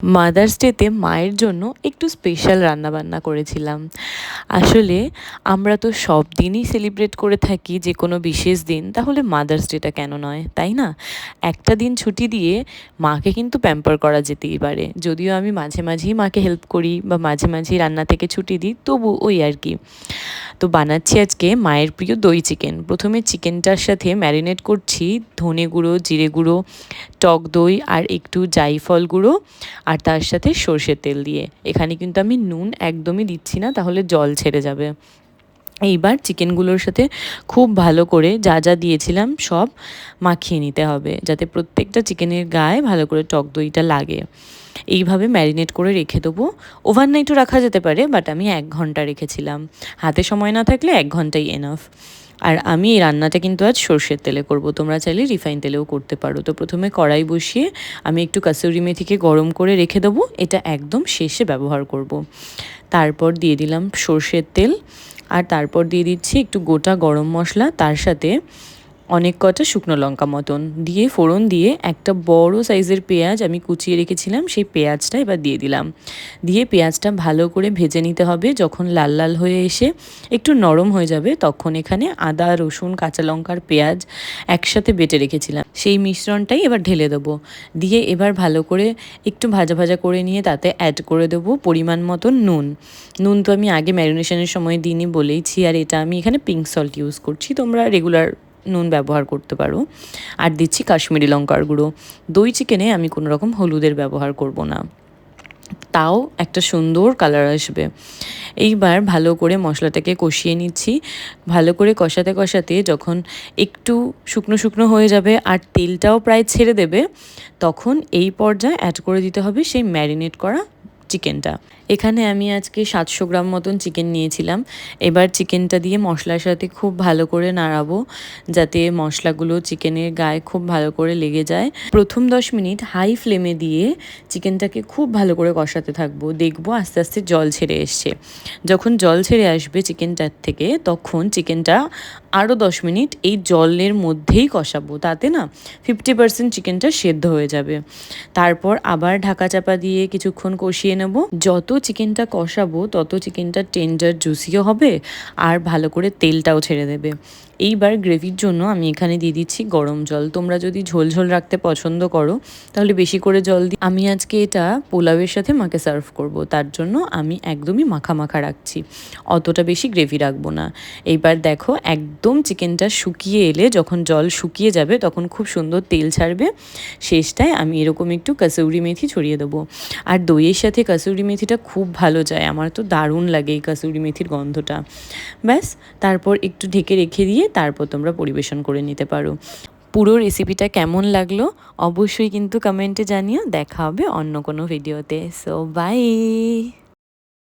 Mother's ডেতে মায়ের জন্য একটু স্পেশাল রান্নাবান্না করেছিলাম। আসলে আমরা তো সব দিনই সেলিব্রেট করে থাকি যে কোনো বিশেষ দিন, তাহলে মাদার্স ডেটা কেন নয়, তাই না? একটা দিন ছুটি দিয়ে মাকে কিন্তু প্যাম্পার করা যেতেই পারে। যদিও আমি মাঝে মাঝেই মাকে হেল্প করি বা মাঝে মাঝেই রান্না থেকে ছুটি দিই, তবু ওই আর কি। তো বানাচ্ছি আজকে মায়ের প্রিয় দই চিকেন। প্রথমে চিকেনটার সাথে ম্যারিনেট করছি ধনে গুঁড়ো, জিরে গুঁড়ো, টক দই আর একটু জাইফল গুঁড়ো আর তার সাথে সর্ষের তেল দিয়ে। এখানে কিন্তু আমি নুন একদমই দিচ্ছি না, তাহলে জল ছেড়ে যাবে। এইবার চিকেনগুলোর সাথে খুব ভালো করে যা যা দিয়েছিলাম সব মাখিয়ে নিতে হবে, যাতে প্রত্যেকটা চিকেনের গায়ে ভালো করে টক দইটা লাগে। এইভাবে ম্যারিনেট করে রেখে দেবো। ওভারনাইটও রাখা যেতে পারে, বাট আমি 1 ঘন্টা রেখেছিলাম। হাতে সময় না থাকলে 1 ঘন্টাই এনাফ। আর আমি এই রান্নাটা কিন্তু আজ সর্ষের তেলে করব, তোমরা চাইলে রিফাইন তেলেও করতে পারো। তো প্রথমে কড়াই বসিয়ে আমি একটু কাসুরি মেথিকে গরম করে রেখে দেবো, এটা একদম শেষে ব্যবহার করব। তারপর দিয়ে দিলাম সর্ষের তেল, আর তারপর দিয়ে দিচ্ছি একটু গোটা গরম মশলা, তার সাথে অনেক কটা শুকনো লঙ্কা মতন দিয়ে ফোড়ন দিয়ে একটা বড় সাইজের পেঁয়াজ আমি কুচিয়ে রেখেছিলাম, সেই পেঁয়াজটা এবার দিয়ে দিলাম। দিয়ে পেঁয়াজটা ভালো করে ভেজে নিতে হবে। যখন লাল লাল হয়ে এসে একটু নরম হয়ে যাবে, তখন এখানে আদা, রসুন, কাঁচা লঙ্কার পেঁয়াজ একসাথে বেটে রেখেছিলাম, সেই মিশ্রণটাই এবার ঢেলে দেবো। দিয়ে এবার ভালো করে একটু ভাজা ভাজা করে নিয়ে তাতে অ্যাড করে দেবো পরিমাণ মতন নুন। নুন তো আমি আগে ম্যারিনেশনের সময় দিইনি বলেইছি, আর এটা আমি এখানে পিঙ্ক সল্ট ইউজ করছি, তোমরা রেগুলার নুন ব্যবহার করতে পারো। আর দিচ্ছি কাশ্মীরি লঙ্কার গুঁড়ো। দই চিকেনে আমি কোনো রকম হলুদের ব্যবহার করব না, তাও একটা সুন্দর কালার আসবে। এইবার ভালো করে মশলাটাকে কষিয়ে নিচ্ছি। ভালো করে কষাতে কষাতে যখন একটু শুকনো শুকনো হয়ে যাবে আর তেলটাও প্রায় ছেড়ে দেবে, তখন এই পর্যায়ে অ্যাড করে দিতে হবে সেই ম্যারিনেট করা চিকেনটা। এখানে আমি আজকে 700 গ্রাম মতন চিকেন নিয়েছিলাম। এবার চিকেনটা দিয়ে মশলার সাথে খুব ভালো করে নাড়াবো, যাতে মশলাগুলো চিকেনের গায়ে খুব ভালো করে লেগে যায়। প্রথম 10 মিনিট হাই ফ্লেমে দিয়ে চিকেনটাকে খুব ভালো করে কষাতে থাকবো। দেখবো আস্তে আস্তে জল ছেড়ে এসছে। যখন জল ছেড়ে আসবে চিকেনটার থেকে, তখন চিকেনটা আরও 10 মিনিট এই জলের মধ্যেই কষাবো, তাতে না 50% চিকেনটা সেদ্ধ হয়ে যাবে। তারপর আবার ঢাকা চাপা দিয়ে কিছুক্ষণ কষিয়ে নেব। যত চিকেনটা কষাবো তত চিকেনটা টেন্ডার জুসিও হবে আর ভালো করে তেলটাও ছেড়ে দেবে। এইবার গ্রেভির জন্য আমি এখানে দিয়ে দিচ্ছি গরম জল। তোমরা যদি ঝোল ঝোল রাখতে পছন্দ করো তাহলে বেশি করে জল দিই। আমি আজকে এটা পোলাওয়ের সাথে মাকে সার্ভ করব, তার জন্য আমি একদমই মাখা মাখা রাখছি, অতটা বেশি গ্রেভি রাখবো না। এইবার দেখো একদম চিকেনটা শুকিয়ে এলে, যখন জল শুকিয়ে যাবে তখন খুব সুন্দর তেল ছাড়বে। শেষটায় আমি এরকম একটু কাসুরি মেথি ছড়িয়ে দেবো। আর দইয়ের সাথে কাসুরি মেথিটা খুব ভালো যায়, আমার তো দারুণ লাগে এই কাসুরি মেথির গন্ধটা। ব্যাস, তারপর একটু ঢেকে রেখে দিয়ে তারপর তোমরা পরিবেশন করে নিতে পারো। পুরো রেসিপিটা কেমন লাগলো অবশ্যই কিন্তু কমেন্টে জানিও। দেখা হবে অন্য কোনো ভিডিওতে। So by.